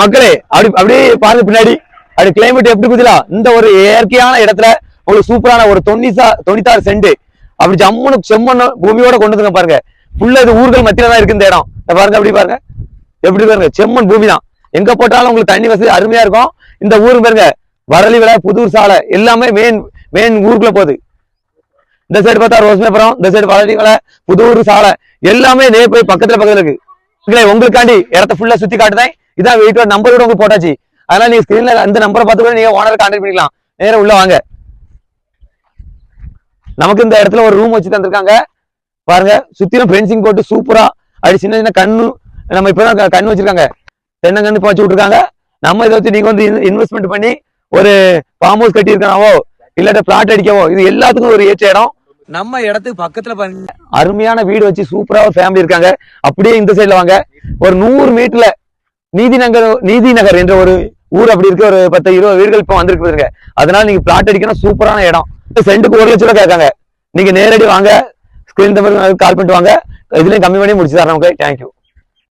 மக்களே அப்படியே பாருங்க பின்னாடி அப்படி கிளைமேட் எப்படி குதிரா இந்த ஒரு இயற்கையான இடத்துல உங்களுக்கு சூப்பரான ஒரு 96 சென்ட் அப்படி ஜம்முன்னு செம்மண்ணு பூமியோட கொண்டு வந்து பாருங்க. ஃபுல்லா இது ஊர்கள் மத்தியில தான் இருக்கு இந்த இடம். பாருங்க அப்படி பாருங்க எப்படி பாருங்க செம்மண் பூமி தான். எங்க போட்டாலும் உங்களுக்கு தண்ணி வசதி அருமையா இருக்கும். இந்த ஊரு பாருங்க வரலி விலை புதூர் சாலை எல்லாமே மெயின் ஊருக்குள்ள போகுது. இந்த சைடு பார்த்தா ரோஸ்மேபுரம், இந்த சைடு வரலி விலை புதூர் சாலை எல்லாமே போய் பக்கத்துல இருக்கு. உங்களுக்காண்டி இடத்த ஃபுல்லா சுத்தி காட்டுதான். இதான் வீட்டோட நம்பர் கூட உங்களுக்கு போட்டாச்சு. அதனால நீங்க ஸ்கிரீன்ல அந்த நம்பரை பார்த்து கூட நீங்க ஓனரை கான்டாக்ட் பண்ணிக்கலாம். நேரம் உள்ள வாங்க. நமக்கு இந்த இடத்துல ஒரு ரூம் வச்சு தந்திருக்காங்க பாருங்க. சுத்திலும் ஃபென்சிங் போட்டு சூப்பரா அப்படி சின்ன கண்ணு நம்ம இப்பதான் கண்ணு வச்சிருக்காங்க. தென்னங்கன்னு வச்சு விட்டுருக்காங்க. நம்ம இதை வச்சு நீங்க வந்து இன்வெஸ்ட்மெண்ட் பண்ணி ஒரு ஃபார்ம் ஹவுஸ் கட்டி இருக்கனாவோ இல்லாட்ட பிளாட் அடிக்கவோ இது எல்லாத்துக்கும் ஒரு ஏற்ற இடம். நம்ம இடத்துக்கு பக்கத்துல பாருங்க அருமையான வீடு வச்சு சூப்பரா ஒரு ஃபேமிலி இருக்காங்க. அப்படியே இந்த சைட்ல வாங்க. ஒரு 100 மீட்டர்ல நீதி நகர் என்ற ஒரு ஊர் அப்படி இருக்க ஒரு 10-20 வீடுகள் இப்ப வந்திருக்கு. அதனால நீங்க பிளாட் அடிக்கணும் சூப்பரான இடம். சென்ட்டுக்கு 1 லட்சம் ரூபாய் கேட்காங்க. நீங்க நேரடி வாங்க, ஸ்கிரீன் நம்பர் கால் பண்ணிட்டு வாங்க. இதுலயும் கம்மி பண்ணி முடிச்சு தரேன். தேங்க்யூ.